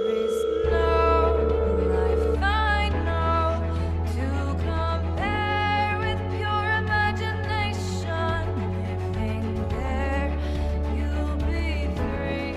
is no life I know to compare with pure imagination. Living there, you'll be free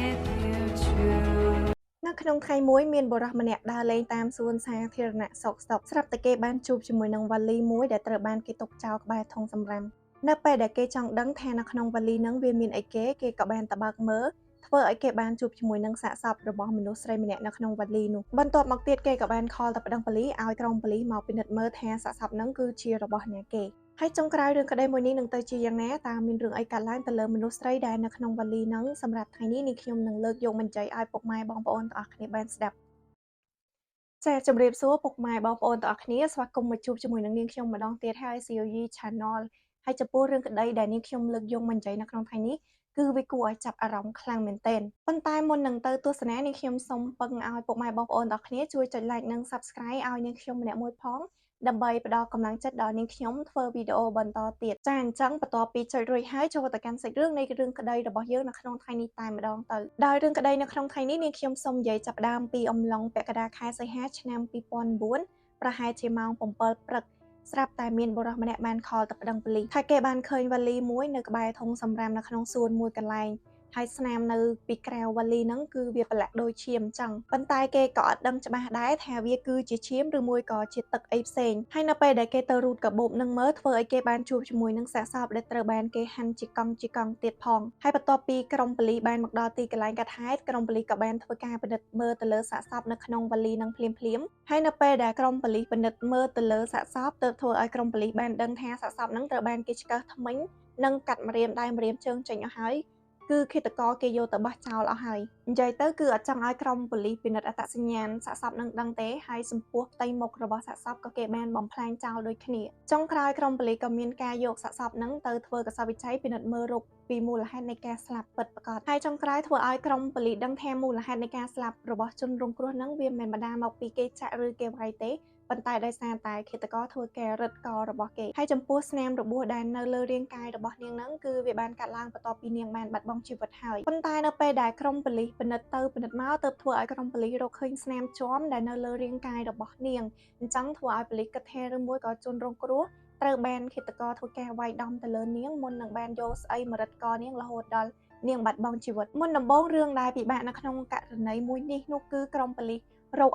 if you choose. នៅក្នុងថ្ងៃមួយមានបុរសម្នាក់ដើរលេងតាមសួនសាធារណៈសោកស្រាប់តែគេបានជួបជាមួយនឹងវ៉ាលីមួយដែលត្រូវបានគេទុកចោលក្បែរធុងសំរាមនៅពេលដែលគេចង់ដឹងថានៅក្នុងវ៉ាលីហ្នឹងវាមានអីគេក៏បានទៅបើកមើលធ្វើឲ្យគេបានជួបជាមួយនឹងសាកសពរបស់មនុស្សស្រីម្នាក់នៅក្នុងវ៉ាលីនោះបន្ទាប់មកទៀតគេក៏បានខលទៅប្តឹងប៉ូលីសឲ្យក្រុមប៉ូលីសមកពិនិត្យមើលថាសាកសពហ្នឹងគឺជារបស់អ្នកគេហើយចុងក្រោយរឿងក្តីមួយនេះនឹងទៅជាយ៉ាងណាតើមានរឿងអីកើតឡើងទៅលើមនុស្សស្រីដែលនៅក្នុងវ៉ាលីហ្នឹងសម្រាប់ថ្ងៃនេះខ្ញុំនឹងលើកយកបញ្ជាឲ្យពុកម៉ែបងប្អូនទាំងអស់គ្នាបានស្ដាប់ចាជម្រាបសួរពុកម៉ែបងប្អូនទាំងអស់គ្នាស្វាគមន៍មកជួបជាមួយនឹងនាងខ្ញុំម្ដងទៀតហើយ COE Channel ហើយចំពោះរឿងក្តីដែលនាងខ្ញុំលើកយកមកនិយាយនៅក្នុងថ្ងៃនេះគឺវាគួរឲ្យចាប់អារម្មណ៍ខ្លាំងមែនទែនប៉ុន្តែមុននឹងទៅទស្សនានាងខ្ញុំសូមពឹងឲ្យពុកម៉ែបងប្អូនទាំងអស់គ្នាជួយចុច like និង Subscribe ឲ្យនាងខ្ញុំម្នាក់មួយផងដើម្បីផ្ដល់កម្លាំងចិត្តដល់នាងខ្ញុំធ្វើវីដេអូបន្តទៀតចាអញ្ចឹងបន្ទាប់ពីចុចរួចហើយចូលទៅកាន់សាច់រឿងនៃរឿងក្តីរបស់យើងនៅក្នុងថ្ងៃនេះតែម្ដងទៅដោយរឿងក្តីនៅក្នុងថ្ងៃនេះនាងខ្ញុំសូមនិយាយចាប់ផ្ដើមពីអំឡុងពាក់កណ្ដាលខែសីហាឆ្នាំ2009ប្រហែលជាម៉ោង7ព្រឹកស្រាប់តែមានបុរសម្នាក់បានខលទៅប្តឹងប៉ូលីសថាគេបានឃើញវ៉ាលីមួយនៅក្បែរធុងសំរាមនៅក្នុងសួនមួយកន្លែងហើយស្នាមនៅពីក្រៅវ៉ាលីហ្នឹងគឺវាប្រឡាក់ដូចឈាមចឹងប៉ុន្តែគេក៏អត់ដឹងច្បាស់ដែរថាវាគឺជាឈាមឬមួយក៏ជាទឹកអីផ្សេងហើយនៅពេលដែលគេទៅរូតកាបូបនឹងមើលធ្វើឲ្យគេបានជួបជាមួយនឹងសាកសពដែលត្រូវបានគេហាន់ជាកង់ទៀតផងហើយបន្ទាប់ពីក្រុមប៉ូលីសបានមកដល់ទីកន្លែងកាត់ហេតុក្រុមប៉ូលីសក៏បានធ្វើការពិនិត្យមើលទៅលើសាកសពនៅក្នុងវ៉ាលីនឹងភ្លាមហើយនៅពេលដែលក្រុមប៉ូលីសពិនិត្យមើលទៅលើសាកសពទើបធ្វើឲ្យក្រុមប៉ូលីសបានដឹងថាសាកសពនឹងត្រូវបានគេឆ្កឹះធ្មេញនិងកាត់ម្រាមដៃម្រាមជើងចេញអស់ហើយគឺឃាតករគេយកទៅបោះចោលអស់ហើយនិយាយទៅគឺអត់ចង់ឲ្យក្រុមប៉ូលីសពិនិត្យអត្តសញ្ញាណសាកសពនឹងដឹងទេហើយចំពោះផ្ទៃមុខរបស់សាកសពក៏គេបានបំផ្លាញចោលដូចគ្នាចុងក្រោយក្រុមប៉ូលីសក៏មានការយកសាកសពនឹងទៅធ្វើកសោបវិច័យពិនិត្យមើលរោគពីមូលហេតុនៃការស្លាប់ពិតប្រាកដហើយចុងក្រោយធ្វើឲ្យក្រុមប៉ូលីសដឹងថាមូលហេតុនៃការស្លាប់របស់ជនរងគ្រោះនឹងវាមិនមែនបណ្ដាលមកពីគេចាក់ឬគេវាយទេប៉ុន្តែដោយសារតែឃាតករធ្វើការរឹតករបស់គេហើយចំពោះស្នាមរបួសដែលនៅលើរាងកាយរបស់នាងហ្នឹងគឺវាបានកាត់ឡើងបន្ទាប់ពីនាងបានបាត់បង់ជីវិតហើយប៉ុន្តែនៅពេលដែលក្រុមប៉ូលីសពិនិត្យទៅពិនិត្យមកទើបធ្វើឲ្យក្រុមប៉ូលីសរកឃើញស្នាមជាំដែលនៅលើរាងកាយរបស់នាងអញ្ចឹងធ្វើឲ្យប៉ូលីសគិតថាឬមួយក៏ជនរងគ្រោះត្រូវបានឃាតករធ្វើការវាយដំទៅលើនាងមុននឹងបានយកស្អីមករឹតកនាងរហូតដល់នាងបាត់បង់ជីវិតមុនដំបូងរឿងដែលពិបាកនៅក្នុងករណីមួយនេះនោះគឺក្រុមប៉ូលីសរក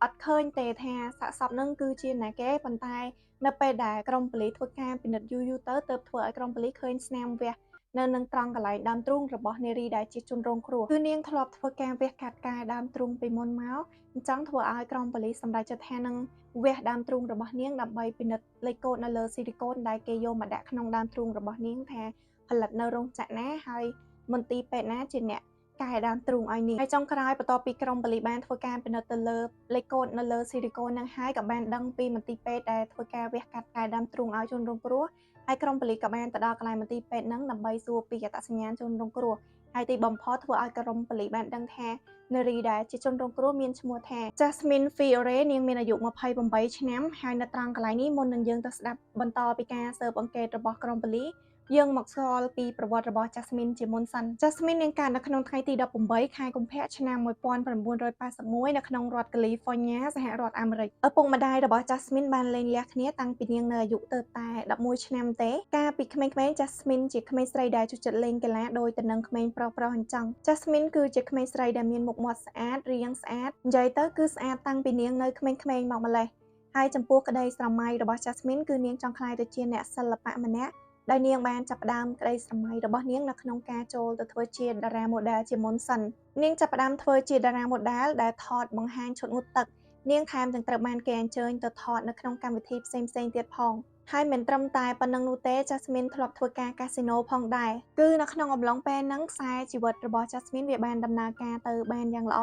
អត់ឃើញទេថាសាកសពនឹងគឺជាណាគេប៉ុន្តែនៅពេលដែលក្រុមប៉ូលីសធ្វើការពិនិត្យយូរទៅទើបធ្វើឲ្យក្រុមប៉ូលីសឃើញស្នាមវះនៅនឹងត្រង់កន្លែងដើមទ្រូងរបស់នារីដែលជាជនរងគ្រោះគឺនាងធ្លាប់ធ្វើការវះកាត់កាយដើមទ្រូងពីមុនមកអញ្ចឹងធ្វើឲ្យក្រុមប៉ូលីសសម្រេចចិត្តថានឹងវះដើមទ្រូងរបស់នាងដើម្បីពិនិត្យលេខកូដនៅលើស៊ីលីកូនដែលគេយកមកដាក់ក្នុងដើមទ្រូងរបស់នាងថាផលិតនៅរោងចក្រណាហើយមន្ទីរពេទ្យណាជាអ្នកកែដើមទ្រូងឲ្យនាងហើយចុងក្រោយបន្ទាប់ពីក្រុមប៉ូលីសបានធ្វើការពិនិត្យទៅលើលេខកូដនៅលើស៊ីលីកូននឹងហើយក៏បានដឹងពីមន្ទីរពេទ្យដែលធ្វើការវះកាត់កែដើមទ្រូងឲ្យជនរងគ្រោះហើយក្រុមប៉ូលីសក៏បានទៅដល់កន្លែងមន្ទីរពេទ្យនឹងដើម្បីសួរពីអត្តសញ្ញាណជនរងគ្រោះហើយទីបំផុតធ្វើឲ្យក្រុមប៉ូលីសបានដឹងថានារីដែលជាជនរងគ្រោះមានឈ្មោះថា Jasmine Fiore នាងមានអាយុ28ឆ្នាំហើយនៅត្រង់កន្លែងនេះមុននឹងយើងទៅស្ដាប់បន្តពីការស៊ើបអង្កេតរបស់ក្រុមប៉ូលីសយើងមកស្គាល់ពីប្រវត្តិរបស់ Jasmine ជាមុនសិន Jasmine នាងកើតនៅក្នុងថ្ងៃទី18ខែកុម្ភៈឆ្នាំ1981នៅក្នុងរដ្ឋ California សហរដ្ឋអាមេរិកឪពុកម្ដាយរបស់ Jasmine បានលែងលះគ្នាតាំងពីនាងនៅអាយុទើបតែ11ឆ្នាំទេកាលពីក្មេងៗ Jasmine ជាក្មេងស្រីដែលចូលចិត្តលេងកីឡាដោយទៅនឹងក្មេងប្រុសៗអញ្ចឹង Jasmine គឺជាក្មេងស្រីដែលមានមុខមាត់ស្អាតរាងស្អាតនិយាយទៅគឺស្អាតតាំងពីនាងនៅក្មេងៗមកម្លេះហើយចំពោះក្តីស្រមៃរបស់ Jasmine គឺនាងចង់ក្លាយទៅជាអ្នកសិល្បៈម្នាក់ដែលនាងបានចាប់ផ្ដើមក្តីស្រមៃរបស់នាងនៅក្នុងការចូលទៅធ្វើជាតារា model ជាមុនសិននាងចាប់ផ្ដើមធ្វើជាតារា model ដែលថតបង្ហាញឈុតងូតទឹកនាងថែមទាំងត្រូវបានគេអញ្ជើញទៅថតនៅក្នុងកម្មវិធីផ្សេងៗទៀតផងហើយមិនត្រឹមតែប៉ុណ្្នឹងនោះទេ Jasmine ធ្លាប់ធ្វើការកាស៊ីណូផងដែរគឺនៅក្នុងអំឡុងពេលហ្នឹងខ្សែជីវិតរបស់ Jasmine វាបានដំណើរការទៅបានយ៉ាងល្អ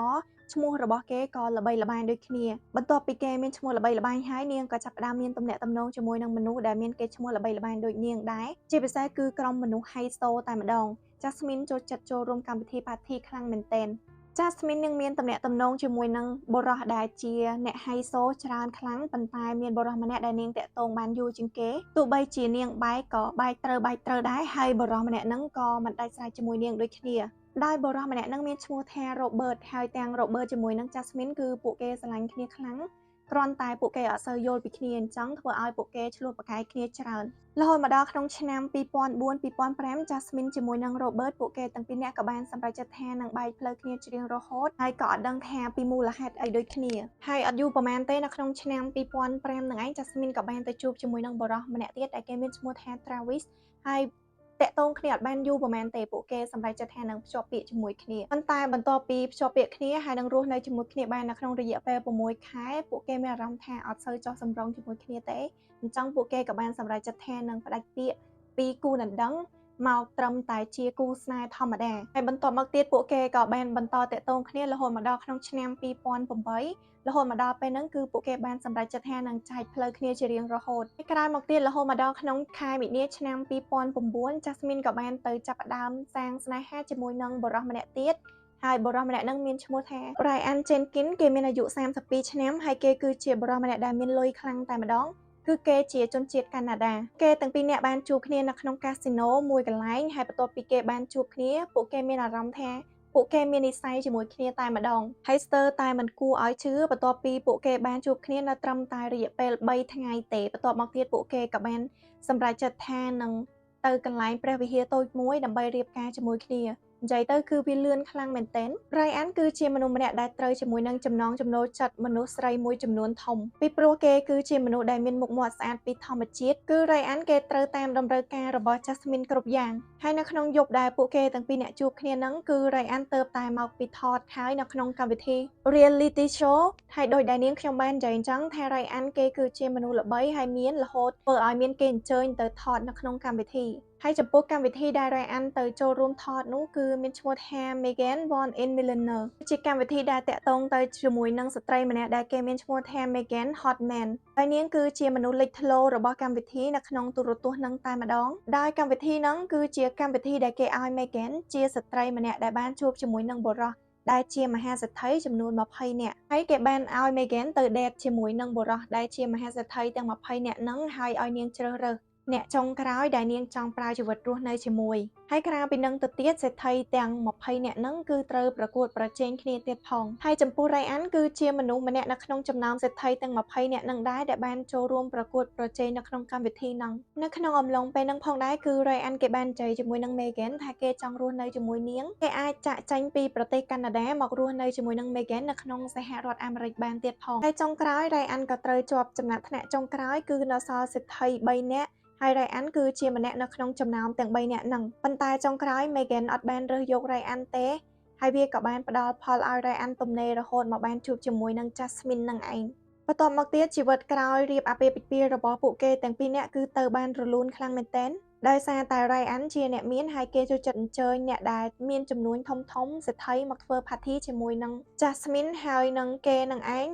ឈ្មោះរបស់គេក៏ល្បីល្បាញដូចគ្នាបន្ទាប់ពីគេមានឈ្មោះល្បីល្បាញហើយនាងក៏ចាប់ផ្ដើមមានទំនាក់ទំនងជាមួយនឹងមនុស្សដែលមានគេឈ្មោះល្បីល្បាញដូចនាងដែរជាពិសេសគឺក្រុមមនុស្សហៃសូតែម្ដង Jasmine ចូលចិត្តចូលរួមកម្មវិធី party ខ្លាំងមែនទែន Jasmine នឹងមានទំនាក់ទំនងជាមួយនឹងបុរសដែលជាអ្នកហៃសូច្រើនខ្លាំងប៉ុន្តែមានបុរសម្នាក់ដែលនាងតាក់ទងបានយូរជាងគេទោះបីជានាងបែកក៏បែកត្រូវដែរហើយបុរសម្នាក់ហ្នឹងក៏មិនដាច់ស្រេចជាមួយនាងដូចគ្នា ได้បរិះម្នាក់នឹងមានឈ្មោះថា Robert ហើយទាំង Robert ជាមួយនឹង Jasmine គឺពួកគេស្រឡាញ់គ្នាខ្លាំងគ្រាន់តែពួកគេអត់សូវយល់ពីគ្នាអញ្ចឹងធ្វើឲ្យពួកគេឆ្លោះប្រកែកគ្នាច្រើនរហូតមកដល់ក្នុងឆ្នាំ2004-2005 Jasmine ជាមួយនឹង Robert ពួកគេទាំងពីរនាក់ក៏បានសម្រេចចិត្តថានឹងបែកផ្លូវគ្នាជារៀងរហូតហើយក៏អត់ដឹងថាពីមូលហេតុអីដូចគ្នាហើយអត់យូរប៉ុន្មានទេនៅក្នុងឆ្នាំ2005នឹងឯង Jasmine ក៏បានទៅជួបជាមួយនឹងបុរសម្នាក់ទៀតដែលគេមានឈ្មោះថា Travis ហើយតាក់ទងគ្នាអត់បានយូរប៉ុន្មានទេពួកគេសម្រេចចិត្តថានឹងភ្ជាប់ពាក្យជាមួយគ្នាប៉ុន្តែបន្ទាប់ពីភ្ជាប់ពាក្យគ្នាហើយនឹងរស់នៅជាមួយគ្នាបាននៅក្នុងរយៈពេល6ខែពួកគេមានអារម្មណ៍ថាអត់សូវចុះសម្រុងជាមួយគ្នាទេអញ្ចឹងពួកគេក៏បានសម្រេចចិត្តថានឹងផ្ដាច់ពាក្យពីគូដណ្ដឹងមកត្រឹមតែជាគូស្នេហ៍ធម្មតាហើយបន្ទាប់មកទៀតពួកគេក៏បានបន្តតាក់ទងគ្នារហូតមកដល់ក្នុងឆ្នាំ2008រហូតមកដល់ពេលហ្នឹងគឺពួកគេបានសម្រេចចិត្តថានឹងចែកផ្លូវគ្នាជារៀងរហូតហើយក្រោយមកទៀតរហូតមកដល់ក្នុងខែមីនាឆ្នាំ2009 Jasmine ក៏បានទៅចាប់ផ្ដើមសាងស្នេហាជាមួយនឹងបុរសម្នាក់ទៀតហើយបុរសម្នាក់ហ្នឹងមានឈ្មោះថា Ryan Jenkins គេមានអាយុ32ឆ្នាំហើយគេគឺជាបុរសម្នាក់ដែលមានលុយខ្លាំងតែម្ដងគឺគេជាជនជាតិកាណាដាគេទាំងពីរនាក់បានជួបគ្នានៅក្នុងកាស៊ីណូមួយកន្លែងហើយបន្ទាប់ពីគេបានជួបគ្នាពួកគេមានអារម្មណ៍ថាពួកគេមាននិស្ស័យជាមួយគ្នាតែម្ដងហើយស្ទើរតែមិនគួរឲ្យជឿបន្ទាប់ពីពួកគេបានជួបគ្នានៅត្រឹមតែរយៈពេល3ថ្ងៃទេបន្ទាប់មកទៀតពួកគេក៏បានសម្រេចចិត្តថានឹងទៅកន្លែងព្រះវិហារតូចមួយដើម្បីរៀបការជាមួយគ្នានិយាយទៅគឺវាលឿនខ្លាំងមែនទែន Ryan គឺជាមនុស្សម្នាក់ដែលត្រូវជាមួយនឹងចំណងចំណូលចិត្តមនុស្សស្រីមួយចំនួនធំពីព្រោះគេគឺជាមនុស្សដែលមានមុខមាត់ស្អាតពីធម្មជាតិគឺ Ryan គេត្រូវតាមតម្រូវការរបស់ Jasmine គ្រប់យ៉ាងហើយនៅក្នុងយប់ដែលពួកគេទាំងពីរនាក់ជួបគ្នាហ្នឹងគឺ Ryan ទៅតែមកពីថតហើយនៅក្នុងកម្មវិធី reality show ហើយដោយដែលនាងខ្ញុំបាននិយាយអញ្ចឹងថា Ryan គេគឺជាមនុស្សល្បីហើយមានរហូតធ្វើឲ្យមានគេអញ្ជើញទៅថតនៅក្នុងកម្មវិធីហើយចំពោះកម្មវិធីដែល Ryan ទៅចូលរួមថតនោះគឺមានឈ្មោះថា Megan Born in Millionaire ជាកម្មវិធីដែលតាក់ទងទៅជាមួយនឹងស្ត្រីម្នាក់ដែលគេមានឈ្មោះថា Megan Hotman ហើយនាងគឺជាមនុស្សលេចធ្លោរបស់កម្មវិធីនៅក្នុងទូរទស្សន៍នឹងតែម្ដងដោយកម្មវិធីហ្នឹងគឺជាកម្មវិធីដែលគេឲ្យ Megan ជាស្ត្រីម្នាក់ដែលបានជួបជាមួយនឹងបុរសដែលជាមហាសេដ្ឋីចំនួន20នាក់ហើយគេបានឲ្យ Megan ទៅ date ជាមួយនឹងបុរសដែលជាមហាសេដ្ឋីទាំង20នាក់ហ្នឹងហើយឲ្យនាងជ្រើសរើសអ្នកចុងក្រោយដែលនាងចង់ប្រើជីវិតរស់នៅជាមួយហើយក្រៅពីនឹងទៅទៀតសេដ្ឋីទាំង20នាក់ហ្នឹងគឺត្រូវប្រកួតប្រជែងគ្នាទៀតផងហើយចំពោះ Ryan គឺជាមនុស្សម្នាក់នៅក្នុងចំណោមសេដ្ឋីទាំង20នាក់ហ្នឹងដែរដែលបានចូលរួមប្រកួតប្រជែងនៅក្នុងកម្មវិធីហ្នឹងនៅក្នុងអំឡុងពេលហ្នឹងផងដែរគឺ Ryan គេបានចែកជាមួយនឹង Megan ថាគេចង់រស់នៅជាមួយនាងគេអាចចាក់ចេញពីប្រទេសកាណាដាមករស់នៅជាមួយនឹង Megan នៅក្នុងសហរដ្ឋអាមេរិកបានទៀតផងហើយចុងក្រោយ Ryan ក៏ត្រូវជាប់ចំណាត់ថ្នាក់ចុងក្រោយគឺនៅសល់សេដ្ឋី3នាក់ហើយ Ryan គឺជាម្នាក់នៅក្នុងចំណោមទាំង3នាក់ហ្នឹងប៉ុន្តែចុងក្រោយ Megan អត់បានរើសយក Ryan ទេហើយវាក៏បានផ្ដល់ផលឲ្យ Ryan ទំនេររហូតមកបានជួបជាមួយនឹង Jasmine នឹងឯងបន្ទាប់មកទៀតជីវិតក្រោយរៀបអាពាហ៍ពិពាហ៍របស់ពួកគេទាំងពីរនាក់គឺទៅបានរលូនខ្លាំងមែនទែនដោយសារតែ Ryan ជាអ្នកមានហើយគេចូលចិត្តអញ្ជើញអ្នកដែលមានចំនួនធំសេដ្ឋីមកធ្វើ party ជាមួយនឹង Jasmine ហើយនឹងគេនឹងឯង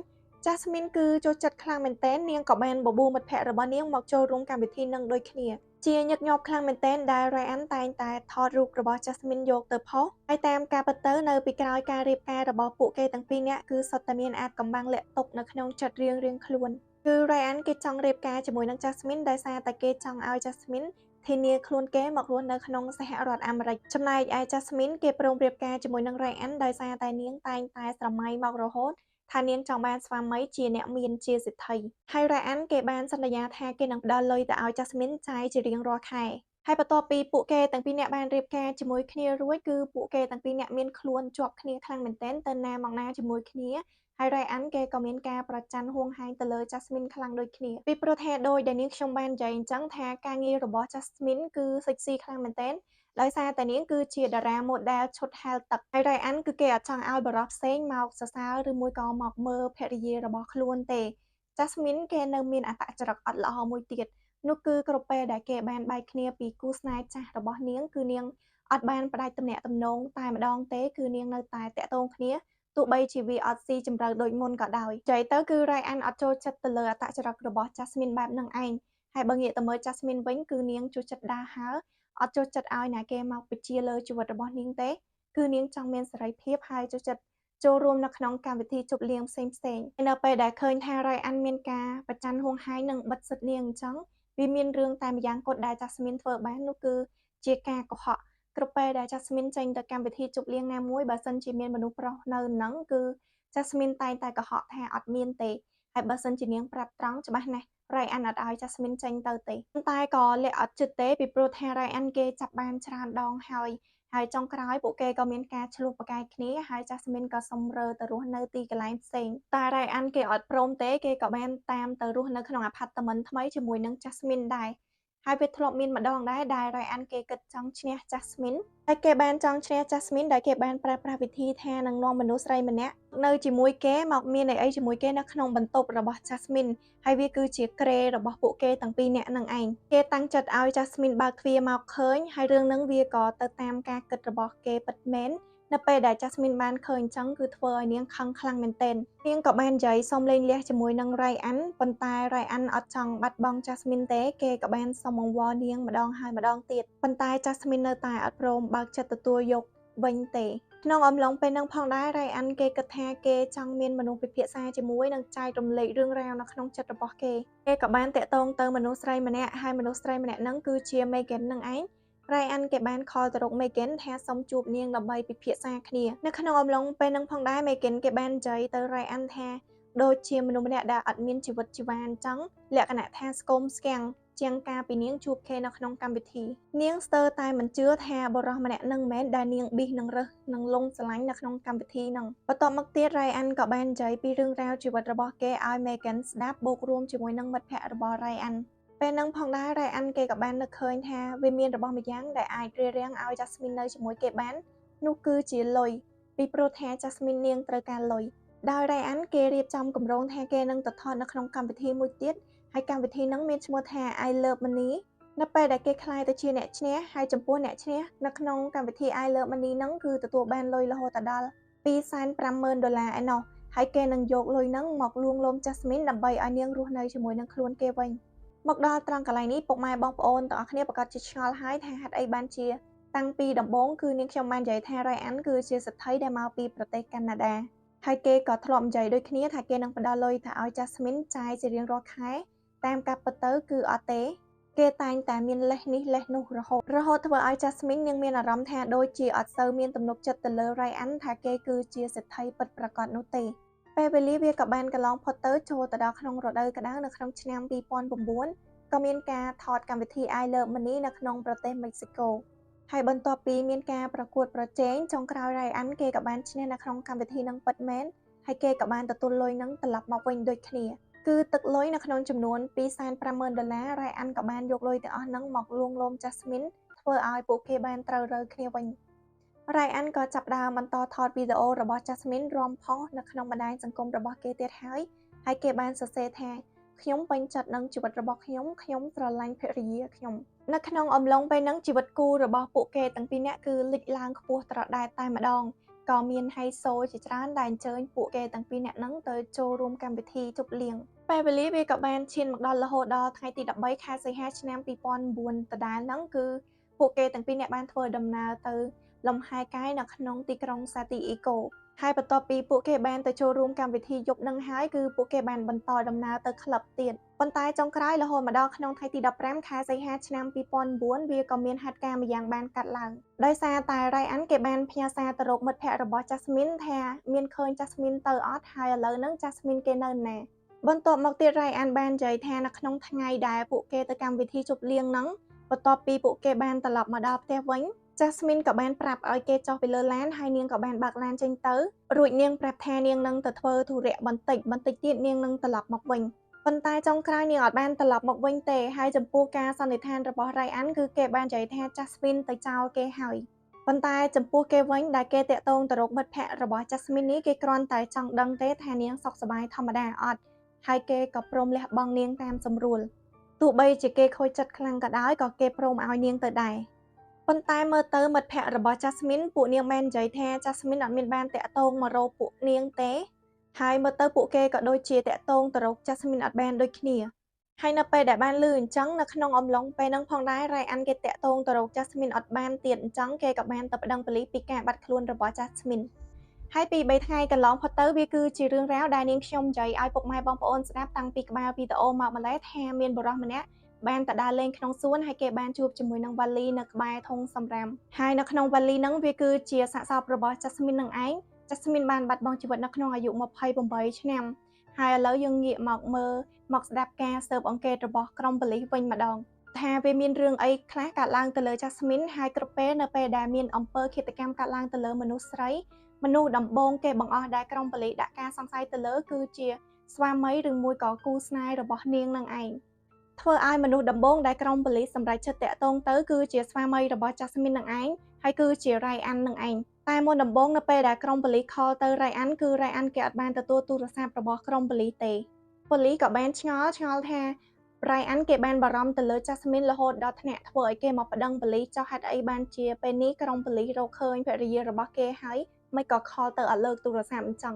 Jasmine គឺចូលចិត្តខ្លាំងមែនទែននាងក៏បានបបួលមិត្តភ័ក្តិរបស់នាងមកចូលរួមកម្មវិធីនឹងដូចគ្នាជាញឹកញាប់ខ្លាំងមែនទែនដែល Ryan តែងតែថតរូបរបស់ Jasmine យកទៅផុសហើយតាមការពិតទៅនៅពីក្រោយការរៀបការរបស់ពួកគេទាំងពីរនាក់គឺសុទ្ធតែមានអាចកំបាំងលាក់ទុកនៅក្នុងចិត្តរៀងៗខ្លួនគឺ Ryan គេចង់រៀបការជាមួយនឹង Jasmine ដោយសារតែគេចង់ឲ្យ Jasmine ធានាខ្លួនគេមករស់នៅក្នុងសហរដ្ឋអាមេរិកចំណែកឯ Jasmine គេព្រមរៀបការជាមួយនឹង Ryan ដោយសារតែនាងតែងតែស្រមៃមករហូតថានាងចង់បានស្វាមីជាអ្នកមានជាសេដ្ឋីហើយ Ryan គេបានសន្យាថាគេនឹងផ្ដល់លុយទៅឲ្យ Jasmine ចាយជារៀងរាល់ខែហើយបន្ទាប់ពីពួកគេទាំងពីរនាក់បានរៀបការជាមួយគ្នារួចគឺពួកគេទាំងពីរនាក់មានខ្លួនជាប់គ្នាខ្លាំងមែនទែនទៅណាមកណាជាមួយគ្នាហើយ Ryan គេក៏មានការប្រច័ណ្ឌហួងហែងទៅលើ Jasmine ខ្លាំងដូចគ្នាពីព្រោះថាដោយដែលនាងខ្ញុំបាននិយាយអញ្ចឹងថាការងាររបស់ Jasmine គឺសិចស៊ីខ្លាំងមែនទែនដោយសារតែនាងគឺជាតារា model ឈុតហែលទឹកហើយ Ryan គឺគេអត់ចង់ឲ្យបរិសុទ្ធផ្សេងមកសរសើរឬមួយក៏មកមើលភរិយារបស់ខ្លួនទេ Jasmine គេនៅមានអត្តចរិតអត់ល្អមួយទៀតនោះគឺគ្រប់ពេលដែលគេបានបែកគ្នាពីគូស្នេហ៍ចាស់របស់នាងគឺនាងអត់បានផ្ដាច់ទំនាក់ទំនងតែម្ដងទេគឺនាងនៅតែតាក់ទងគ្នាទោះបីជាវាអត់ស៊ីជម្រៅដូចមុនក៏ដោយនិយាយទៅគឺ Ryan អត់ចូលចិត្តទៅលើអត្តចរិតរបស់ Jasmine បែបហ្នឹងឯងហើយបើងាកទៅមើល Jasmine វិញគឺនាងចូលចិត្តដើរហើរអត់ចូលចិត្តឲ្យណាគេមកបញ្ជាលើជីវិតរបស់នាងទេគឺនាងចង់មានសេរីភាពហើយចូលចិត្តចូលរួមនៅក្នុងកម្មវិធីជប់លៀងផ្សេងៗហើយនៅពេលដែលឃើញថា Ryan មានការប្រច័ណ្ឌហួងហែងនិងបិទសិទ្ធនាងអញ្ចឹងវាមានរឿងតែម្យ៉ាងគត់ដែល Jasmine ធ្វើបាននោះគឺជាការកុហក គ្រប់ពេលដែល Jasmine ចេញទៅកម្មវិធីជប់លៀងណាមួយបើសិនជាមានមនុស្សប្រុសនៅហ្នឹងគឺ Jasmine តែងតែកុហកថាអត់មានទេហើយបើសិនជានាងប្រាប់ត្រង់ច្បាស់ណាស់ Ryan អត់ឲ្យ Jasmine ចេញទៅទេប៉ុន្តែក៏លាក់អត់ចិត្តទេពីព្រោះថា Ryan គេចាប់បានច្រើនដងហើយចុងក្រោយពួកគេក៏មានការឈ្លោះប្រកែកគ្នាហើយ Jasmine ក៏សុំរើទៅរស់នៅទីកន្លែងផ្សេងតែ Ryan គេអត់ព្រមទេគេក៏បានតាមទៅរស់នៅក្នុង apartment ថ្មីជាមួយនឹង Jasmine ដែរហើយវាធ្លាប់មានម្ដងដែរដែល Ryan គេគិតចង់ឈ្នះ Jasmine ហើយគេបានចង់ឈ្នះ Jasmine ដែលគេបានប្រើប្រាស់វិធីថានឹងនាំមនុស្សស្រីម្នាក់នៅជាមួយគេមកមានអីជាមួយគេនៅក្នុងបន្ទប់របស់ Jasmine ហើយវាគឺជាក្រេរបស់ពួកគេទាំងពីរនាក់នឹងឯងគេតាំងចិត្តឲ្យ Jasmine បើកទ្វារមកឃើញហើយរឿងហ្នឹងវាក៏ទៅតាមការគិតរបស់គេពិតមែននៅពេលដែល Jasmine បានឃើញអញ្ចឹងគឺធ្វើឲ្យនាងខឹងខ្លាំងមែនទែននាងក៏បាននិយាយសុំលេងលះជាមួយនឹង Ryan ប៉ុន្តែ Ryan អត់ចង់បាត់បង់ Jasmine ទេគេក៏បានសុំអង្វរនាងម្ដងហើយម្ដងទៀតប៉ុន្តែ Jasmine នៅតែអត់ព្រមបើកចិត្តទទួលយកវិញទេក្នុងអំឡុងពេលហ្នឹងផងដែរ Ryan គេគិតថាគេចង់មានមនុស្សពិភាក្សាជាមួយនិងចែករំលែករឿងរ៉ាវនៅក្នុងចិត្តរបស់គេក៏បានតាក់ទងទៅមនុស្សស្រីម្នាក់ហើយមនុស្សស្រីម្នាក់ហ្នឹងគឺជា Megan នឹងឯងRyan គេបានខលទៅរក Megan ថាសុំជួបនាងដើម្បីពិភាក្សាគ្នានៅក្នុងអំឡុងពេលហ្នឹងផងដែរ Megan គេបាននិយាយទៅ Ryan ថាដូចជាមនុស្សម្នាក់ដែលអត់មានជីវិតជីវ៉ាអញ្ចឹងលក្ខណៈថាស្គមស្គាំងជាងការពីនាងជួបគេនៅក្នុងកម្មវិធីនាងស្ទើរតែមិនជឿថាបរិសម្នាក់នឹងមែនដែលនាងប៊ីសនឹងរើសនឹងលងស្រឡាញ់នៅក្នុងកម្មវិធីហ្នឹងបន្ទាប់មកទៀត Ryan ក៏បាននិយាយពីរឿងរ៉ាវជីវិតរបស់គេឲ្យ Megan ស្ដាប់បូករួមជាមួយនឹងមិត្តភ័ក្តិរបស់ Ryanពេលហ្នឹងផងដែរ Ryan គេក៏បាននឹកឃើញថាវាមានរបស់ម្យ៉ាងដែលអាចរារាំងឲ្យ Jasmine នៅជាមួយគេបាននោះគឺជាលុយពីព្រោះថា Jasmine នាងត្រូវការលុយដោយ Ryan គេរៀបចំគម្រោងថាគេនឹងទៅថតនៅក្នុងកម្មវិធីមួយទៀតហើយកម្មវិធីហ្នឹងមានឈ្មោះថា I Love Money នៅពេលដែលគេក្លាយទៅជាអ្នកឈ្នះហើយចំពោះអ្នកឈ្នះនៅក្នុងកម្មវិធី I Love Money ហ្នឹងគឺទទួលបានលុយរហូតដល់$250,000ឯណោះហើយគេនឹងយកលុយហ្នឹងមកលួងលោម Jasmine ដើម្បីឲ្យនាងរស់នៅជាមួយនឹងខ្លួនគេវិញមកដល់ត្រង់កន្លែងនេះពុកម៉ែបងប្អូនទាំងអស់គ្នាប្រកាសជាឆ្ងល់ហើយថាហេតុអីបានជាតាំងពីដំបូងគឺនាងខ្ញុំបាននិយាយថា Ryan គឺជាសេដ្ឋីដែលមកពីប្រទេសកាណាដាហើយគេក៏ធ្លាប់និយាយដូចគ្នាថាគេនឹងផ្ដល់លុយទៅឲ្យ Jasmine ចាយជារៀងរាល់ខែតាមការពិតទៅគឺអត់ទេគេតែងតែមានលេសនេះលេសនោះរហូតធ្វើឲ្យ Jasmine នាងមានអារម្មណ៍ថាដូចជាអត់សូវមានទំនុកចិត្តទៅលើ Ryan ថាគេគឺជាសេដ្ឋីពិតប្រាកដនោះទេពេលវេលាវាក៏បានកន្លងផុតទៅចូលទៅដល់ក្នុងរដូវក្តៅនៅក្នុងឆ្នាំ2009ក៏មានការថតកម្មវិធី I Love Money នៅក្នុងប្រទេសមិចស៊ីកូហើយបន្ទាប់ពីមានការប្រកួតប្រជែងចុងក្រោយ Ryan គេក៏បានឈ្នះនៅក្នុងកម្មវិធីនឹងពិតមែនហើយគេក៏បានទទួលលុយនឹងត្រឡប់មកវិញដូចគ្នាគឺទឹកលុយនៅក្នុងចំនួន$250,000 Ryan ក៏បានយកលុយទាំងអស់ហ្នឹងមកលួងលោម Jasmine ធ្វើឲ្យពួកគេបានត្រូវរើគ្នាវិញRyan ក៏ចាប់ផ្ដើមបន្តថតវីដេអូរបស់ Jasmine រាំផុសនៅក្នុងបណ្ដាញសង្គមរបស់គេទៀតហើយគេបានសរសេរថាខ្ញុំពេញចិត្តនឹងជីវិតរបស់ខ្ញុំស្រឡាញ់ភរិយាខ្ញុំនៅក្នុងអំឡុងពេលហ្នឹងជីវិតគូរបស់ពួកគេទាំងពីរនាក់គឺលេចឡើងខ្ពស់ត្រដែតតែម្ដងក៏មានហៃសូជាច្រើនដែលអញ្ជើញពួកគេទាំងពីរនាក់ហ្នឹងទៅចូលរួមកម្មវិធីជប់លៀងពេលវេលាវាក៏បានឈានមកដល់រហូតដល់ថ្ងៃទី13ខែសីហាឆ្នាំ2009ដដែលហ្នឹងគឺពួកគេទាំងពីរនាក់បានធ្វើដំណើរទៅលំហែកាយនៅក្នុងទីក្រុងសាទីអ៊ីកូហើយបន្ទាប់ពីពួកគេបានទៅចូលរួមកម្មវិធីយប់នឹងហើយគឺពួកគេបានបន្តដំណើរទៅក្លឹបទៀតប៉ុន្តែចុងក្រោយរហូតមកដល់ក្នុងថ្ងៃទី15ខែសីហាឆ្នាំ2009វាក៏មានហេតុការណ៍ម្យ៉ាងបានកាត់ឡើងដោយសារតែ Ryan គេបានផ្ញើសារទៅរកមិត្តភ័ក្តិរបស់ Jasmine ថាមានឃើញ Jasmine ទៅអត់ហើយឥឡូវហ្នឹង Jasmine គេនៅណាបន្ទាប់មកទៀត Ryan បាននិយាយថានៅក្នុងថ្ងៃដែលពួកគេទៅកម្មវិធីជប់លៀងហ្នឹងបន្ទាប់ពីពួកគេបានត្រឡប់មកដល់ផ្ទះវិញ Jasmine ក៏បានប្រាប់ឲ្យគេចុះពីលើឡានហើយនាងក៏បានបើកឡានចេញទៅរួចនាងប្រាប់ថានាងនឹងទៅធ្វើធុរៈបន្តិចទៀតនាងនឹងត្រឡប់មកវិញប៉ុន្តែចុងក្រោយនាងអត់បានត្រឡប់មកវិញទេហើយចំពោះការសន្និដ្ឋានរបស់ Ryan គឺគេបាននិយាយថា Jasmine ទៅចោលគេហើយប៉ុន្តែចំពោះគេវិញដែលគេតាក់ទងទៅរកមិត្តភ័ក្តិរបស់ Jasmine នេះគេគ្រាន់តែចង់ដឹងទេថានាងសុខសប្បាយធម្មតាអត់ហើយគេក៏ព្រមលះបង់នាងតាមសម្រួលទោះបីជាគេខូចចិត្តខ្លាំងក៏ដោយក៏គេព្រមឲ្យនាងទៅដែរប៉ុន្តែមើលទៅមិត្តភ័ក្តិរបស់ Jasmine ពួកនាងបាននិយាយថា Jasmine អត់មានបានតាក់ទងមករកពួកនាងទេហើយមើលទៅពួកគេក៏ដូចជាតាក់ទងទៅរក Jasmine អត់បានដូចគ្នាហើយនៅពេលដែលបានឮអញ្ចឹងនៅក្នុងអំឡុងពេលហ្នឹងផងដែរ Ryan គេតាក់ទងទៅរក Jasmine អត់បានទៀតអញ្ចឹងគេក៏បានទៅប្តឹងប៉ូលីសពីការបាត់ខ្លួនរបស់ Jasmine ហើយពី3ថ្ងៃកន្លងផុតទៅវាគឺជារឿងរ៉ាវដែលនាងខ្ញុំនិយាយឲ្យពុកម៉ែបងប្អូនស្ដាប់តាំងពីក្បាលវីដេអូមកម្លេះថាមានបុរសម្នាក់ បានតដើរលេងក្នុងសួនហើយគេបានជួបជាមួយនឹងវ៉ាលីនៅក្បែរធុងសំរាមហើយនៅក្នុងវ៉ាលីហ្នឹងវាគឺជាសាកសពរបស់ Jasmine នឹងឯង Jasmine បានបាត់បង់ជីវិតនៅក្នុងអាយុ28ឆ្នាំហើយឥឡូវយើងងាកមកស្ដាប់ការស៊ើបអង្កេតរបស់ក្រុមប៉ូលីសវិញម្ដងថាវាមានរឿងអីខ្លះកើតឡើងទៅលើ Jasmine ហើយគ្រប់ពេលនៅពេលដែលមានអំពើឃាតកម្មកើតឡើងទៅលើមនុស្សស្រីមនុស្សដំបូងគេបង្អស់ដែលក្រុមប៉ូលីសដាក់ការសង្ស័យទៅលើគឺជាស្វាមីឬមួយក៏គូស្នេហ៍របស់នាងនឹងឯងធ្វើឲ្យមនុស្សដំបូងដែលក្រុមប៉ូលីសសម្រេចចិត្តតាក់ទងទៅគឺជាស្វាមីរបស់ Jasmine នឹងឯងហើយគឺជា Ryan នឹងឯងតែមុនដំបូងនៅពេលដែលក្រុមប៉ូលីស call ទៅ Ryan គឺ Ryan គេអត់បានទទួលទូរស័ព្ទរបស់ក្រុមប៉ូលីសទេប៉ូលីសក៏បានឆ្ងល់ថា Ryan គេបានបារម្ភទៅលើ Jasmine រហូតដល់ថ្នាក់ធ្វើឲ្យគេមកប្តឹងប៉ូលីសចុះហេតុអីបានជាពេលនេះក្រុមប៉ូលីសរកឃើញភរិយារបស់គេហើយមិនក៏ call ទៅអត់លើកទូរស័ព្ទអញ្ចឹង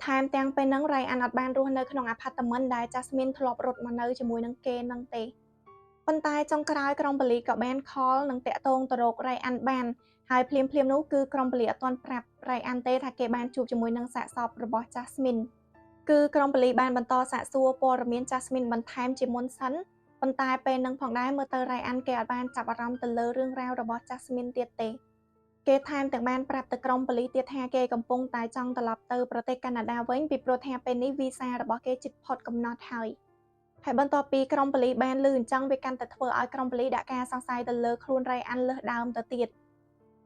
ថែមទាំងពេលហ្នឹង Ryan អត់បានរស់នៅក្នុង apartment ដែល Jasmine ធ្លាប់រត់មកនៅជាមួយនឹងគេហ្នឹងទេប៉ុន្តែចុងក្រោយក្រុមប៉ូលីសក៏បាន call និងតាក់ទងទៅរក Ryan បានហើយភ្លាមនោះគឺក្រុមប៉ូលីសអត់ទាន់ប្រាប់ Ryan ទេថាគេបានជួបជាមួយនឹងសាកសពរបស់ Jasmine គឺក្រុមប៉ូលីសបានបន្តសាកសួរព័ត៌មាន Jasmine បន្ថែមជាមុនសិនប៉ុន្តែពេលហ្នឹងផងដែរមើលទៅ Ryan គេអត់បានចាប់អារម្មណ៍ទៅលើរឿងរ៉ាវរបស់ Jasmine ទៀតទេគេថែមទាំងបានប្រាប់ទៅក្រុមប៉ូលីសទៀតថាគេកំពុងតែចង់ត្រឡប់ទៅប្រទេសកាណាដាវិញពីព្រោះថាពេលនេះវីសារបស់គេជិតផុតកំណត់ហើយបន្ទាប់ពីក្រុមប៉ូលីសបានឮអញ្ចឹងវាកាន់តែធ្វើឲ្យក្រុមប៉ូលីសដាក់ការសង្ស័យទៅលើខ្លួន Ryan លើសដើមទៅទៀត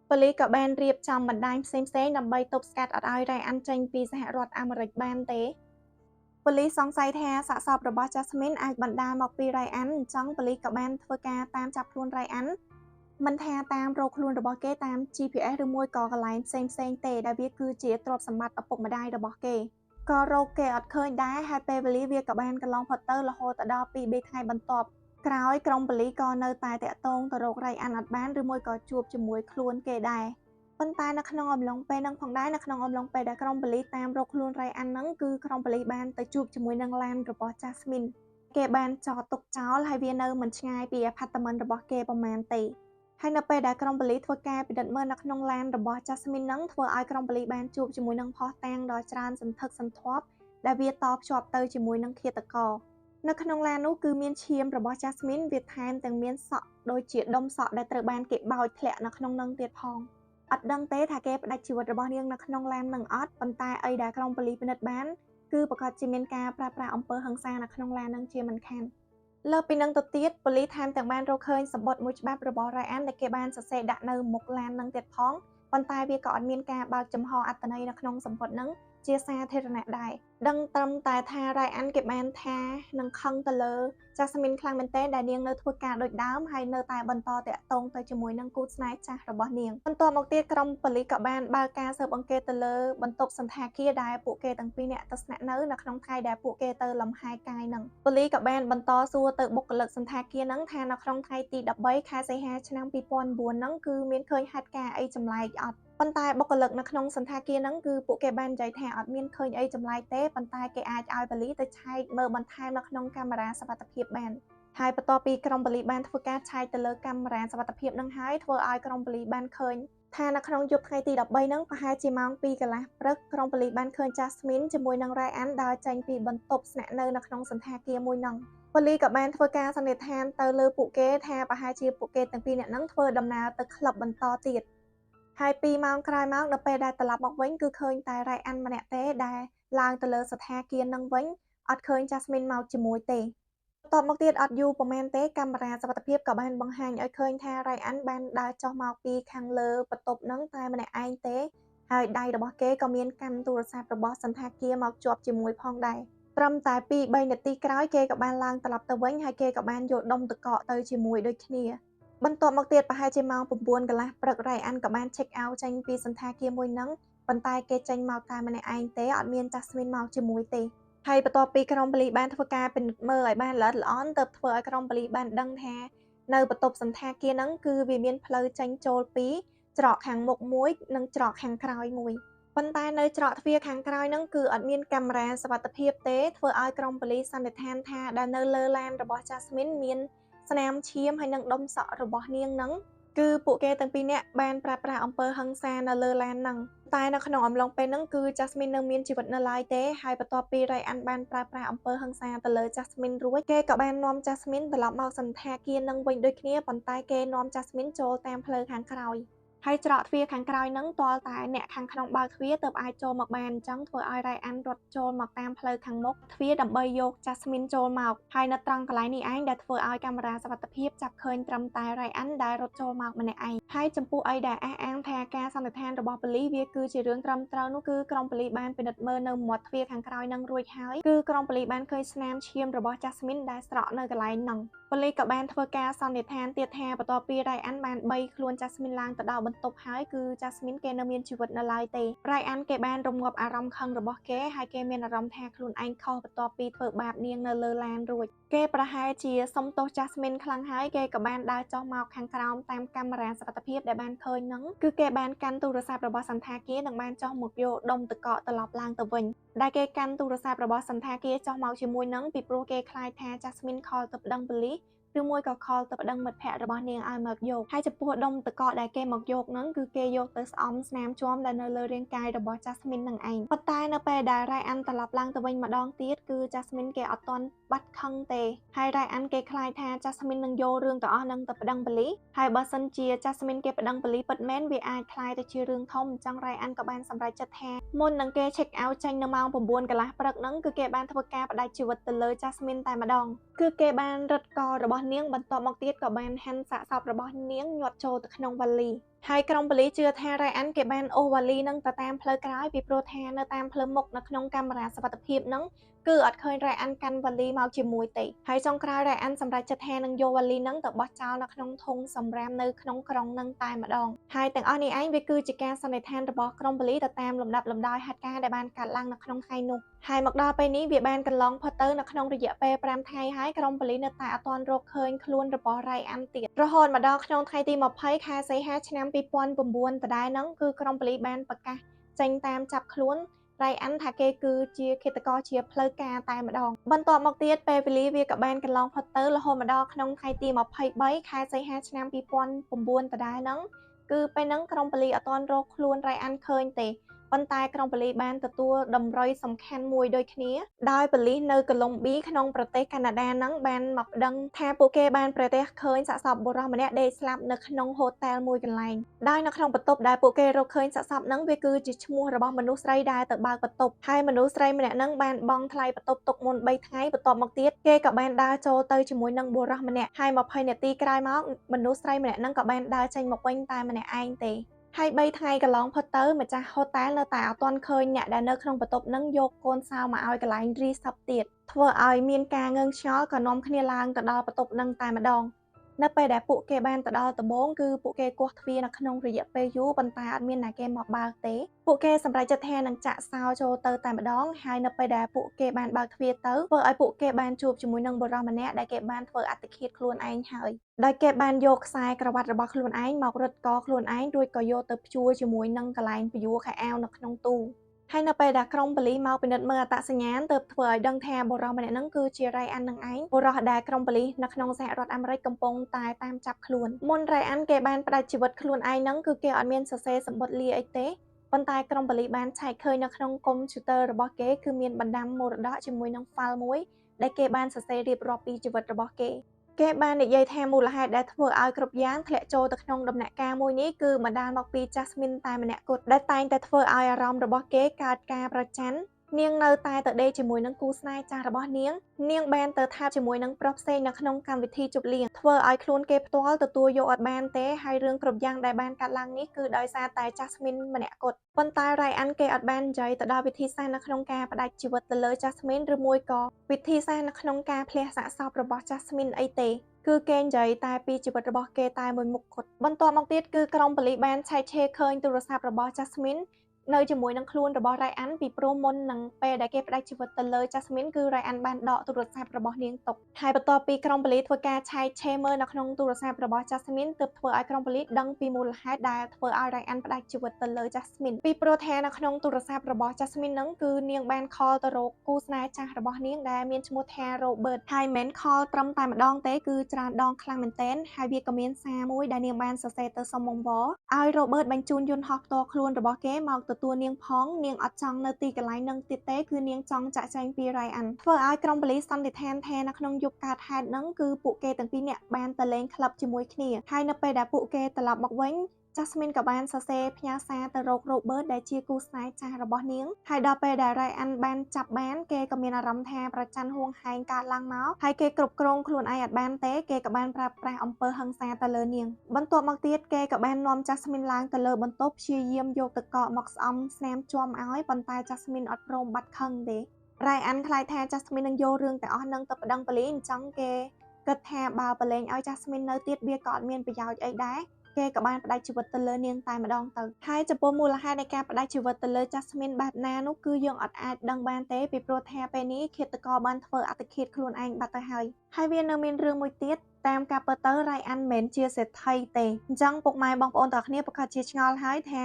ប៉ូលីសក៏បានរៀបចំបណ្ដាញផ្សេងៗដើម្បីទប់ស្កាត់អត់ឲ្យ Ryan ចេញពីសហរដ្ឋអាមេរិកបានទេប៉ូលីសសង្ស័យថាសាកសពរបស់ Jasmine អាចបណ្ដាលមកពី Ryan អញ្ចឹងប៉ូលីសក៏បានធ្វើការតាមចាប់ខ្លួន Ryan មិនថាតាមរកខ្លួនរបស់គេតាម GPS ឬមួយក៏កន្លែងផ្សេងទេដែលវាគឺជាទ្រព្យសម្បត្តិឪពុកម្ដាយរបស់គេក៏រកគេអត់ឃើញដែរហើយពេលវេលាវាក៏បានកន្លងផុតទៅរហូតដល់2-3ថ្ងៃបន្ទាប់ក្រោយក្រុមប៉ូលីសក៏នៅតែតាក់ទងទៅរក Ryan អត់បានឬមួយក៏ជួបជាមួយខ្លួនគេដែរប៉ុន្តែនៅក្នុងអំឡុងពេលហ្នឹងផងដែរនៅក្នុងអំឡុងពេលដែលក្រុមប៉ូលីសតាមរកខ្លួន Ryan ហ្នឹងគឺក្រុមប៉ូលីសបានទៅជួបជាមួយនឹងឡានរបស់ Jasmine គេបានចតទុកចោលហើយវានៅមិនឆ្ងាយពី apartment របស់គេប្រហែលទេហើយនៅពេលដែលក្រុមប៉ូលីសធ្វើការពិនិត្យមើលនៅក្នុងឡានរបស់ Jasmine ហ្នឹងធ្វើឲ្យក្រុមប៉ូលីសបានជួបជាមួយនឹងភស្តុតាងដ៏ច្រើនសន្ធឹកសន្ធាប់ដែលវាតភ្ជាប់ទៅជាមួយនឹងឃាតករនៅក្នុងឡាននោះគឺមានឈាមរបស់ Jasmine វាថែមទាំងមានសក់ដូចជាដុំសក់ដែលត្រូវបានគេបោចធ្លាក់នៅក្នុងនឹងទៀតផងអត់ដឹងទេថាគេផ្ដាច់ជីវិតរបស់នាងនៅក្នុងឡាននឹងអត់ប៉ុន្តែអីដែលក្រុមប៉ូលីសពិនិត្យបានគឺប្រកាសជាមានការប្រើប្រាស់អំពើហិង្សានៅក្នុងឡាននឹងជាមិនខានលើពីនឹងទៅទៀតប៉ូលីសថែមទាំងបានរកឃើញសម្បត្តិមួយច្បាប់របស់ Ryan ដែលគេបានសរសេរដាក់នៅមុខឡាននឹងទៀតផងប៉ុន្តែវាក៏អត់មានការបើកចំហអត្ថន័យនៅក្នុងសម្បត្តិនឹងជាសាធារណៈដែរដឹងត្រឹមតែថា Ryan គេបានថានឹងខឹងទៅលើ Jasmine ខ្លាំងមែនទែនដែលនាងនៅធ្វើការដូចដើមហើយនៅតែបន្តតាក់ទងទៅជាមួយនឹងគូស្នេហ៍ចាស់របស់នាងបន្ទាប់មកទៀតក្រុមប៉ូលីសក៏បានបើកការស៊ើបអង្កេតទៅលើបន្ទប់សន្តាគារដែលពួកគេទាំងពីរនាក់ទៅស្នាក់នៅក្នុងថ្ងៃដែលពួកគេទៅលំហែកាយនឹងប៉ូលីសក៏បានបន្តសួរទៅបុគ្គលិកសន្តាគារនឹងថានៅក្នុងថ្ងៃទី13ខែសីហាឆ្នាំ2009នឹងគឺមានឃើញហេតុការណ៍អីចម្លែកអត់ប៉ុន្តែបុគ្គលិកនៅក្នុងសន្តាគារហ្នឹងគឺពួកគេបាននិយាយថាអត់មានឃើញអីចម្លែកទេប៉ុន្តែគេអាចឲ្យប៉ូលីសទៅឆែកមើលបន្ថែមនៅក្នុងកាមេរ៉ាសុវត្ថិភាពបានហើយបន្ទាប់ពីក្រុមប៉ូលីសបានធ្វើការឆែកទៅលើកាមេរ៉ាសុវត្ថិភាពហ្នឹងហើយធ្វើឲ្យក្រុមប៉ូលីសបានឃើញថានៅក្នុងយប់ថ្ងៃទី13ហ្នឹងប្រហែលជាម៉ោង2កន្លះព្រឹកក្រុមប៉ូលីសបានឃើញ Jasmine ជាមួយនឹង Ryan ដើរចេញពីបន្ទប់ស្នាក់នៅក្នុងសន្តាគារមួយហ្នឹងប៉ូលីសក៏បានធ្វើការសន្និដ្ឋានទៅលើពួកគេថាប្រហែលជាពួកគេទាំងពីរនាក់ហ្នឹងធ្វើដំណើរទៅក្លឹបបន្តទៀតហើយ2ម៉ោងក្រោយមកនៅពេលដែលត្រឡប់មកវិញគឺឃើញតែ Ryan ម្នាក់ទេដែលឡើងទៅលើសន្តាគារនឹងវិញអត់ឃើញ Jasmine មកជាមួយទេបន្ទាប់មកទៀតអត់យូរប៉ុន្មានទេកាមេរ៉ាសុវត្ថិភាពក៏បានបង្ហាញឲ្យឃើញថា Ryan បានដើរចុះមកពីខាងលើបន្ទប់នឹងតែម្នាក់ឯងទេហើយដៃរបស់គេក៏មានកាន់ទូរស័ព្ទរបស់សន្តាគារមកជាប់ជាមួយផងដែរត្រឹមតែ 2-3 នាទីក្រោយគេក៏បានឡើងត្រឡប់ទៅវិញហើយគេក៏បានយកដុំទឹកកកទៅជាមួយដូចគ្នាបន្ទាប់មកទៀតប្រហែលជាម៉ោង9កន្លះព្រឹក Ryan ក៏បាន check out ចេញពីសន្តាគារមួយហ្នឹងប៉ុន្តែគេចេញមកតែម្នាក់ឯងទេអត់មាន Jasmine មកជាមួយទេហើយបន្ទាប់ពីក្រុមប៉ូលីសបានធ្វើការពិនិត្យមើលឲ្យបានល្អិតល្អន់ទើបធ្វើឲ្យក្រុមប៉ូលីសបានដឹងថានៅបន្ទប់សន្តាគារហ្នឹងគឺវាមានផ្លូវចេញចូល2ច្រកខាងមុខមួយនិងច្រកខាងក្រោយមួយប៉ុន្តែនៅច្រកទ្វារខាងក្រោយហ្នឹងគឺអត់មានកាមេរ៉ាសុវត្ថិភាពទេធ្វើឲ្យក្រុមប៉ូលីសសន្និដ្ឋានថាដែលនៅលើឡានរបស់ Jasmine មានស្នាមឈាមហើយនិងដុំសក់របស់នាងហ្នឹង គឺពួកគេទាំងពីរនាក់បានប្រើប្រាស់អំពើហិង្សានៅលើឡានហ្នឹងតែនៅក្នុងអំឡុងពេលហ្នឹងគឺ Jasmine នៅមានជីវិតនៅឡើយទេហើយបន្ទាប់ពី Ryan បានប្រើប្រាស់អំពើហិង្សាទៅលើ Jasmine រួចគេក៏បាននាំ Jasmine ត្រឡប់មកសន្តាគារនឹងវិញដូចគ្នាប៉ុន្តែគេនាំ Jasmine ចូលតាមផ្លូវខាងក្រោយហើយច្រកទ្វារខាងក្រោយហ្នឹងទាល់តែអ្នកខាងក្នុងបើកទ្វារទើបអាចចូលមកបានអញ្ចឹងធ្វើឲ្យ Ryan រត់ចូលមកតាមផ្លូវខាងមុខទ្វារដើម្បីយក Jasmine ចូលមកហើយនៅត្រង់កន្លែងនេះឯងដែលធ្វើឲ្យកាមេរ៉ាសុវត្ថិភាពចាប់ឃើញត្រឹមតែ Ryan ដែលរត់ចូលមកម្នាក់ឯងហើយចំពោះអីដែលអះអាងថាការសន្និដ្ឋានរបស់ប៉ូលីសវាគឺជារឿងត្រឹមត្រូវនោះគឺក្រុមប៉ូលីសបានពិនិត្យមើលនៅមាត់ទ្វារខាងក្រោយហ្នឹងរួចហើយគឺក្រុមប៉ូលីសបានឃើញស្នាមឈាមរបស់ Jasmine ដែលស្រក់នៅកន្លែងហ្នឹងប៉ូលីសក៏បានធ្វើការសន្និដ្ឋានទៀតថាបន្ទាប់ពី Ryan បានបីខ្លួន Jasmine ឡើងទៅដល់បន្ទប់ហើយគឺ Jasmine គេនៅមានជីវិតនៅឡើយទេ Ryan គេបានរងាប់អារម្មណ៍ខឹងរបស់គេហើយគេមានអារម្មណ៍ថាខ្លួនឯងខុសបន្ទាប់ពីធ្វើបាបនាងនៅលើឡានរួចគេប្រហែលជាសុំទោស Jasmine ខ្លាំងហើយគេក៏បានដើរចុះមកខាងក្រោមតាមកាមេរ៉ាសុវត្ថិភាពដែលបានឃើញហ្នឹងគឺគេបានកាន់ទូរស័ព្ទរបស់សន្តាគារនិងបានចុះមកយកដុំទឹកកកត្រឡប់ឡើងទៅវិញដែលគេកាន់ទូរស័ព្ទរបស់សន្តាគារចុះមកជាមួយនឹងពីព្រោះគេខ្លាចថា Jasmine ខលទៅប្តឹងប៉ូលីសឬមួយក៏ខលទៅប្តឹងមិត្តភ័ក្តិរបស់នាងឲ្យមកយកហើយចំពោះដុំទឹកកកដែលគេមកយកហ្នឹងគឺគេយកទៅស្អំស្នាមជាំដែលនៅលើរាងកាយរបស់ Jasmine នឹងឯងប៉ុន្តែនៅពេលដែល Ryan ត្រឡប់ឡើងទៅវិញម្ដងទៀតគឺ Jasmine គេអត់ទាន់បាត់ខឹងទេហើយ Ryan គេខ្លាចថា Jasmine នឹងយករឿងទាំងអស់ហ្នឹងទៅប្តឹងប៉ូលីសហើយបើសិនជា Jasmine គេប្តឹងប៉ូលីសពិតមែនវាអាចក្លាយទៅជារឿងធំអញ្ចឹង Ryan ក៏បានសម្រេចចិត្តថាមុននឹងគេ check out ចេញនៅម៉ោង 9 កន្លះព្រឹកហ្នឹងគឺគេបានធ្វើការផ្តាច់ជីវិតទៅលើ Jasmine តែម្ដងគឺគេបានរឹតករបស់នាងបន្ទាប់មកទៀតក៏បានហាន់សាកសពរបស់នាងញាត់ចូលទៅក្នុងវ៉ាលីហើយក្រុមប៉ូលីសជឿថា Ryan គេបានអូសវ៉ាលីនឹងទៅតាមផ្លូវក្រោយពីព្រោះថានៅតាមផ្លូវមុខនៅក្នុងកាមេរ៉ាសុវត្ថិភាពហ្នឹងគឺអត់ឃើញ Ryan កាន់វ៉ាលីមកជាមួយទេហើយចុងក្រោយ Ryan សម្រេចចិត្តថានឹងយកវ៉ាលីហ្នឹងទៅបោះចោលនៅក្នុងធុងសម្រាមនៅក្នុងក្រុងហ្នឹងតែម្ដងហើយទាំងអស់នេះឯងវាគឺជាការសន្និដ្ឋានរបស់ក្រុមប៉ូលីសទៅតាមលំដាប់លំដោយហេតុការណ៍ដែលបានកើតឡើងនៅក្នុងថ្ងៃនោះហើយមកដល់ពេលនេះវាបានកន្លងផុតទៅនៅក្នុងរយៈពេល 5 ថ្ងៃហើយក្រុមប៉ូលីសនៅតែអត់ទាន់រកឃើញខ្លួនរបស់ Ryan ទៀតរហូតមកដល់ក្នុងថ្ងៃទី 20 ខែសីហាឆ្នាំ 2009 ដដែលហ្នឹងគឺក្រុមប៉ូលីសបានប្រកាសចេញតាមចាប់ខ្លួន Ryan ថាគេគឺជាឃាតករជាផ្លូវការតែម្ដងបន្ទាប់មកទៀតពេលវេលាវាក៏បានកន្លងផុតទៅរហូតមកដល់ក្នុងថ្ងៃទី 23 ខែសីហាឆ្នាំ 2009 ដដែលហ្នឹងគឺពេលហ្នឹងក្រុមប៉ូលីសអត់ទាន់រកខ្លួន Ryan ឃើញទេប៉ុន្តែក្រុមប៉ូលីសបានទទួលតម្រុយសំខាន់មួយដូចគ្នាដោយប៉ូលីសនៅកូឡុំប៊ីក្នុងប្រទេសកាណាដាហ្នឹងបានមកប្តឹងថាពួកគេបានប្រទះឃើញសាកសពបុរសម្នាក់ដេកស្លាប់នៅក្នុងហូតែលមួយកន្លែងដោយនៅក្នុងបន្ទប់ដែលពួកគេរកឃើញសាកសពហ្នឹងវាគឺជាឈ្មោះរបស់មនុស្សស្រីដែលទៅបើកបន្ទប់ហើយមនុស្សស្រីម្នាក់ហ្នឹងបានបង់ថ្លៃបន្ទប់ទុកមុន3ថ្ងៃបន្ទាប់មកទៀតគេក៏បានដើរចូលទៅជាមួយនឹងបុរសម្នាក់ហើយ20នាទីក្រោយមកមនុស្សស្រីម្នាក់ហ្នឹងក៏បានដើរចេញមកវិញតែម្នាក់ឯងទេហើយ3ថ្ងៃកន្លងផុតទៅម្ចាស់ហូតែលនៅតែអត់ទាន់ឃើញអ្នកដែលនៅក្នុងបន្ទប់ហ្នឹងយកកូនសោមកឲ្យកន្លែងរីសពទៀតធ្វើឲ្យមានការងើងឆ្ងល់ក៏នាំគ្នាឡើងទៅដល់បន្ទប់ហ្នឹងតែម្ដងនៅពេលដែលពួកគេបានទៅដល់ដំបូងគឺពួកគេគោះទ្វារនៅក្នុងរយៈពេលយូរប៉ុន្តែអត់មានអ្នកគេមកបើកទេពួកគេសម្រេចចិត្តថានឹងចាក់សោចូលទៅតែម្ដងហើយនៅពេលដែលពួកគេបានបើកទ្វារទៅធ្វើឲ្យពួកគេបានជួបជាមួយនឹងបុរសម្នាក់ដែលគេបានធ្វើអត្តឃាតខ្លួនឯងហើយដោយគេបានយកខ្សែក្រវ៉ាត់របស់ខ្លួនឯងមករឹតកខ្លួនឯងរួចក៏យកទៅព្យួរជាមួយនឹងកន្លែងព្យួរខោអាវនៅក្នុងទូហើយនៅពេលដែលក្រុមប៉ូលីសមកពិនិត្យមើលអត្តសញ្ញាណទើបធ្វើឲ្យដឹងថាបុរសម្នាក់ហ្នឹងគឺជា Ryan នឹងឯងបុរសដែលក្រុមប៉ូលីសនៅក្នុងសហរដ្ឋអាមេរិកកំពុងតែតាមចាប់ខ្លួនមុន Ryan គេបានផ្តាច់ជីវិតខ្លួនឯងហ្នឹងគឺគេអត់មានសរសេរសម្បត្តិលាអីទេប៉ុន្តែក្រុមប៉ូលីសបានឆែកឃើញនៅក្នុងកុំព្យូទ័ររបស់គេគឺមានបណ្ដាំមរតកជាមួយនឹង file មួយដែលគេបានសរសេររៀបរាប់ពីជីវិតរបស់គេបាននិយាយថាមូលហេតុដែលធ្វើឲ្យគ្រប់យ៉ាងធ្លាក់ចូលទៅក្នុងដំណាក់កាលមួយនេះគឺបណ្ដាលមកពី Jasmine តែម្នាក់គត់ដែលតែងតែធ្វើឲ្យអារម្មណ៍របស់គេកើតការប្រច័ណ្ឌនាងនៅតែទៅដេកជាមួយនឹងគូស្នេហ៍ចាស់របស់នាងបានទៅថាបជាមួយនឹងប្រុសផ្សេងនៅក្នុងកម្មវិធីជប់លៀងធ្វើឲ្យខ្លួនគេផ្ទាល់ទទួលយកអត់បានទេហើយរឿងគ្រប់យ៉ាងដែលបានកាត់ឡើងនេះគឺដោយសារតែ Jasmine ម្នាក់គត់ប៉ុន្តែ Ryan គេអត់បាននិយាយទៅដល់វិធីសាស្ត្រនៅក្នុងការផ្តាច់ជីវិតទៅលើ Jasmine ឬមួយក៏វិធីសាស្ត្រនៅក្នុងការភ្លះសាកសពរបស់ Jasmine អីទេគឺគេនិយាយតែពីជីវិតរបស់គេតែមួយមុខគត់បន្ទាប់មកទៀតគឺក្រុមប៉ូលីសបានឆែកឆេរឃើញទូរស័ព្ទរបស់ Jasmine នៅជាមួយនឹងខ្លួនរបស់ Ryan ពីព្រោះមុននឹងពេលដែលគេផ្ដាច់ជីវិតទៅលើ Jasmine គឺ Ryan បានដកទូរស័ព្ទរបស់នាងទុកហើយបន្ទាប់ពីក្រុមប៉ូលីសធ្វើការឆែកឆេរមើលនៅក្នុងទូរស័ព្ទរបស់ Jasmine ទើបធ្វើឲ្យក្រុមប៉ូលីសដឹងពីមូលហេតុដែលធ្វើឲ្យ Ryan ផ្ដាច់ជីវិតទៅលើ Jasmine ពីព្រោះថានៅក្នុងទូរស័ព្ទរបស់ Jasmine ហ្នឹងគឺនាងបាន call ទៅរកគូស្នេហ៍ចាស់របស់នាងដែលមានឈ្មោះថា Robert ហើយមិនមែន call ត្រឹមតែម្ដងទេគឺច្រើនដងខ្លាំងមែនទែនហើយវាក៏មានសារមួយដែលនាងបានសរសេរទៅសុំអង្វរឲ្យ Robert បញ្ជូនយន្តហោះផ្ទាល់ខ្លួនរបស់គេមកទទួលនាងផងនាងអត់ចង់នៅទីកន្លែងហ្នឹងទៀតទេគឺនាងចង់ចាក់ចែងពី Ryan ធ្វើឲ្យក្រុមប៉ូលីសសន្និដ្ឋានថានៅក្នុងយប់កើតហេតុហ្នឹងគឺពួកគេទាំងពីរនាក់បានទៅលេងក្លឹបជាមួយគ្នាហើយនៅពេលដែលពួកគេត្រឡប់មកវិញJasmine ក៏បានសរសេរផ្ញើសារទៅរក Robert ដែលជាគូស្នេហ៍ចាស់របស់នាងហើយដល់ពេលដែល Ryan បានចាប់បានគេក៏មានអារម្មណ៍ថាប្រច័ណ្ឌហួងហែងកើតឡើងមកហើយគេគ្រប់គ្រងខ្លួនឯងអត់បានទេគេក៏បានប្រើប្រាស់អំពើហិង្សាទៅលើនាងបន្ទាប់មកទៀតគេក៏បាននាំ Jasmine ឡើងទៅលើបន្ទប់ព្យាយាមយកទឹកកកមកស្អំស្នាមជាំឲ្យប៉ុន្តែ Jasmine អត់ព្រមបាត់ខឹងទេ Ryan ខ្លាចថា Jasmine នឹងយករឿងទាំងអស់ហ្នឹងទៅប្តឹងប៉ូលីសអញ្ចឹងគេគិតថាបើប្រឡែងឲ្យ Jasmine នៅទៀតវាក៏អត់មានប្រយោជន៍អីដែរគេក៏បានផ្ដាច់ជីវិតទៅលើនាងតែម្ដងទៅហើយចំពោះមូលហេតុនៃការផ្ដាច់ជីវិតទៅលើ Jasmine បែបណានោះគឺយើងអត់អាចដឹងបានទេពីព្រោះថាពេលនេះឃាតករបានធ្វើអត្តឃាតខ្លួនឯងបាត់ទៅហើយវានៅមានរឿងមួយទៀតតាមការពិតទៅ Ryan មិនមែនជាសេដ្ឋីទេអញ្ចឹងពុកម៉ែបងប្អូនទាំងគ្នាប្រកាសជាឆ្ងល់ហើយថា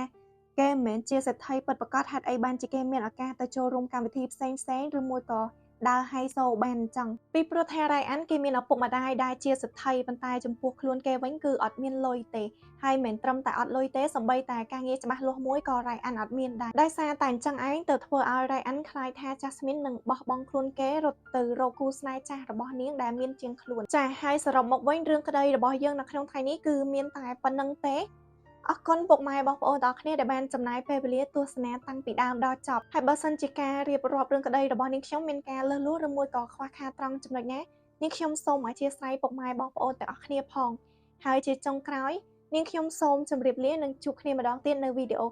គេមិនមែនជាសេដ្ឋីពិតប្រាកដហេតុអីបានជាគេមានឱកាសទៅចូលរួមកម្មវិធីផ្សេងៗឬមួយក៏ដើរហៃសូបានអញ្ចឹងពីព្រោះថា Ryan គេមានឪពុកម្ដាយដែលជាសេដ្ឋីប៉ុន្តែចំពោះខ្លួនគេវិញគឺអត់មានលុយទេហើយមិនត្រឹមតែអត់លុយទេសូម្បីតែការងារច្បាស់លាស់មួយក៏ Ryan អត់មានដែរដោយសារតែអញ្ចឹងឯងទៅធ្វើឲ្យ Ryan ខ្លាចថា Jasmine នឹងបោះបង់ខ្លួនគេរត់ទៅរកគូស្នេហ៍ចាស់របស់នាងដែលមានជាងខ្លួនចាហើយសរុបមកវិញរឿងក្តីរបស់យើងនៅក្នុងថ្ងៃនេះគឺមានតែប៉ុណ្្នឹងទេអរគុណពុកម៉ែបងប្អូនទាំងអស់គ្នាដែលបានចំណាយពេលវេលាទស្សនាតាំងពីដើមដល់ចប់ហើយបើសិនជាការរៀបរាប់រឿងក្តីរបស់នាងខ្ញុំមានការលើសលួសឬមួយក៏ខ្វះខាតត្រង់ចំណុចណានាងខ្ញុំសូមអធិស្ឋានពុកម៉ែបងប្អូនទាំងអស់គ្នាផងហើយជាចុងក្រោយនាងខ្ញុំសូមជម្រាបលានិងជួបគ្នាម្ដងទៀតនៅវីដេអូ